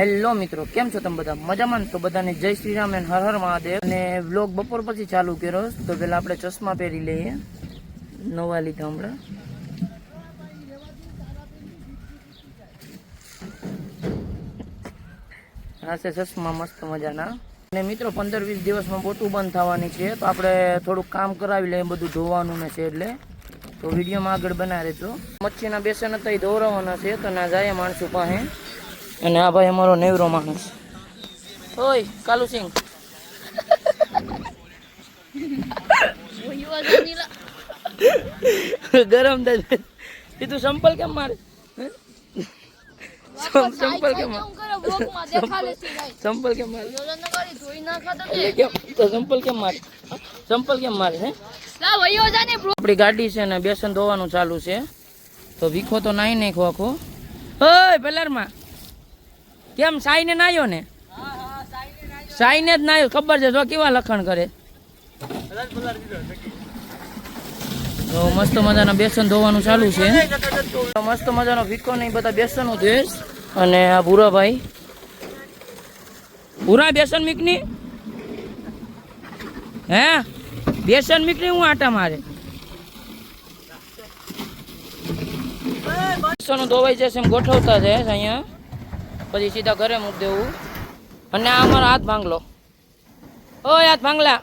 Hello મિત્રો, કેમ છો તમે બધા? મજામાં? તો બધાને જય શ્રી રામ અને હર હર મહાદેવ. અને વ્લોગ બપોર પછી ચાલુ કર્યો. તો પેલા આપણે ચશ્મા પહેરી લઈએ, નવા લીધા હમણાં. આ છે ચશ્મા મસ્ત મજાના. અને મિત્રો 15-20 દિવસમાં બોટું બંધ થવાની છે, તો આપણે થોડુંક કામ કરાવી લઈએ, બધું ધોવાનું ને છે એટલે. તો વિડીયોમાં આગળ બનાવી રહેજો. મચ્છીના બેસન હતા એ ધોરાવાના છે, તો ના જાય માણસો પાસે. અને આ ભાઈ અમારો નેવરો માણસ. ઓય કાલુસિંહ, ગરમ થાય. એ તું સંપલ કેમ મારે? સંપલ કેમ સંપલ કેમ મારે? તો સંપલ કેમ મારે? સંપલ કેમ મારે? હે આપણી ગાડી છે ને બેસન ધોવાનું ચાલુ છે, તો વીખો તો નાઈ નાખો આખો. ઓય પેલરમાં કેમ સાઈને નાયો ને? સાઈને જ નાયો, ખબર છે જો કેવા લખણ કરે. તો મસ્ત મજાના બેસન ધોવાનું ચાલુ છે. મસ્ત મજાનો વીખો ને બધા બેસન ધોઈશ. અને આ ભૂરાભાઈ, ભૂરા બેસન મીકની હે બેસન મીકની હું આટા મારે. બેસન ધોવાઈ જશે એમ ગોઠવતા જાય અહીંયા, પછી સીધા ઘરે મૂકી દેવું. અને આ અમારો હાથ ભાંગલો. ઓય હાથ ભાંગલા.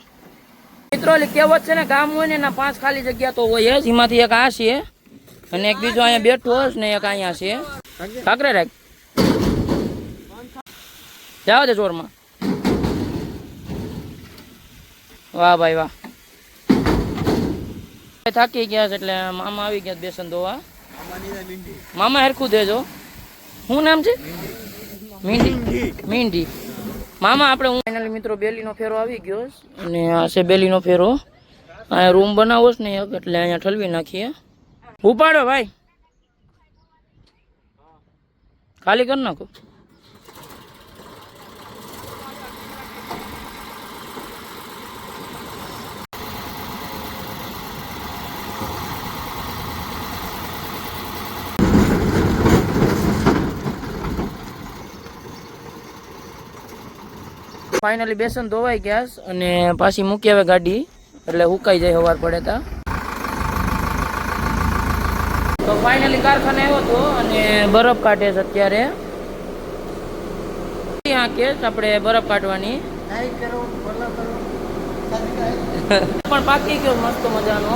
મિત્રો ઓલી કહેવત છે ને, ગામ હોય ને એના 5 ખાલી જગ્યા તો હોય જ. એમાંથી એક આ છે, અને એક બીજો અહીંયા બેઠો હશે ને એક અહીંયા છે. કાકરે રાખ જાવ દે જોરમાં. વાહ ભાઈ વાહ. થાકી ગયા છે એટલે મામા આવી ગયા બેસન ધોવા. મામા હરખું દેજો. શું નામ છે? મીંડી. મીંડી મામા આપણે ફાઇનલી મિત્રો બેલીનો ફેરો આવી ગયો. અને આ છે બેલીનો ફેરો. અહીંયા રૂમ બનાવો છે ને એટલે અહીંયા ઠલવી નાખીએ. ઉપાડો ભાઈ, ખાલી કરી નાખો. ફાઇનલી બેસન ધોવાઈ ગયા અને પાછી મૂકી આવે ગાડી, એટલે હુકાઈ જાય સવાર પડે તા. તો ફાઇનલી કારખાને આવ્યો હતો અને બરફ કાઢે છે અત્યારે. ત્યાં કે આપણે બરફ કાઢવાની પણ પાકી ગયો મસ્ત મજાનો.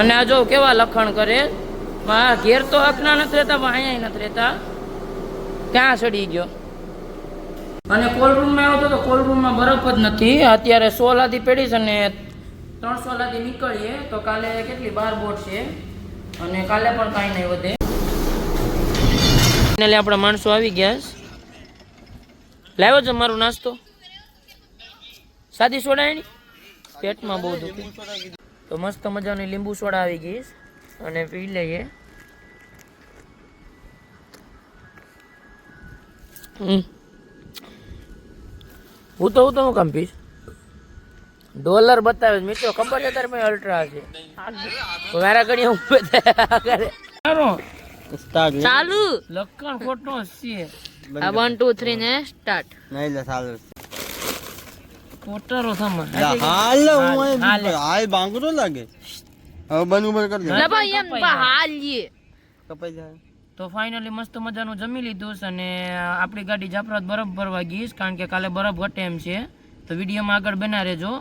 અને આ જો કેવા લખણ કરે. ઘેર તો હકના નથી રહેતા, પણ અહીંયા નથી રહેતા. ક્યાં ચડી ગયો. અને કોલ્ડ રૂમમાં આવ્યો હતો તો કોલ્ડ રૂમમાં બરફ જ નથી. અત્યારે 100 લાદી પડી છે અને 300 લાદી નીકળીએ તો કાલે કેટલી 12 બોટ છે, અને કાલે પણ કાંઈ નહીં વધે. ફાઇનલી આપણા માણસો આવી ગયા. લાવ્યો છે મારો નાસ્તો, સાદી સોડા એની પેટમાં બહુ દુખે. તો મસ્ત મજાની લીંબુ સોડા આવી ગઈ અને પી લઈએ. હું તો હું કામ પીશ. ડોલર બતાવે મિત્રો, ખબર છે તારે મેં અલ્ટ્રા છે મારા ઘડી હું ચાલુ લખણ ખોટો છે. 1 2 3 ને સ્ટાર્ટ નહીં લે ચાલુ કોટરો થમા હાલ હું હાલ બાંગરો લાગે. હવે બંધ કર દે લે ભાઈ એમ હાલ લે કપાઈ જાય. તો ફાઇનલી મસ્ત મજાનું જમી લીધું છે અને આપણી ગાડી જાફરાત બરફ ભરવા ગઈ, કારણ કે કાલે બરફ ઘટે એમ છે. તો વિડીયોમાં આગળ બના રહેજો.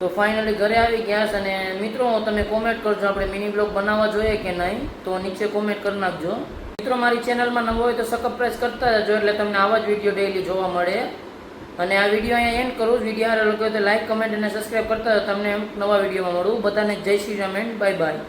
તો ફાઇનલી ઘરે આવી ગયા છે. અને મિત્રો તમે કોમેન્ટ કરજો આપણે મિની બ્લોગ બનાવવા જોઈએ કે નહીં, તો નીચે કોમેન્ટ કરી નાખજો. મિત્રો મારી ચેનલમાં નવો હોય તો સબસ્ક્રાઇબ કરતા રહેજો, એટલે તમને આવા જ વિડીયો ડેઈલી જોવા મળે. અને આ વિડીયો અહીંયા એન્ડ કરું. વિડીયો સારો લાગ્યો તો લાઈક કમેન્ટ અને સબસ્ક્રાઇબ કરતા તમને નવા વિડીયોમાં મળું. બધાને જય Shri Ram and bye bye.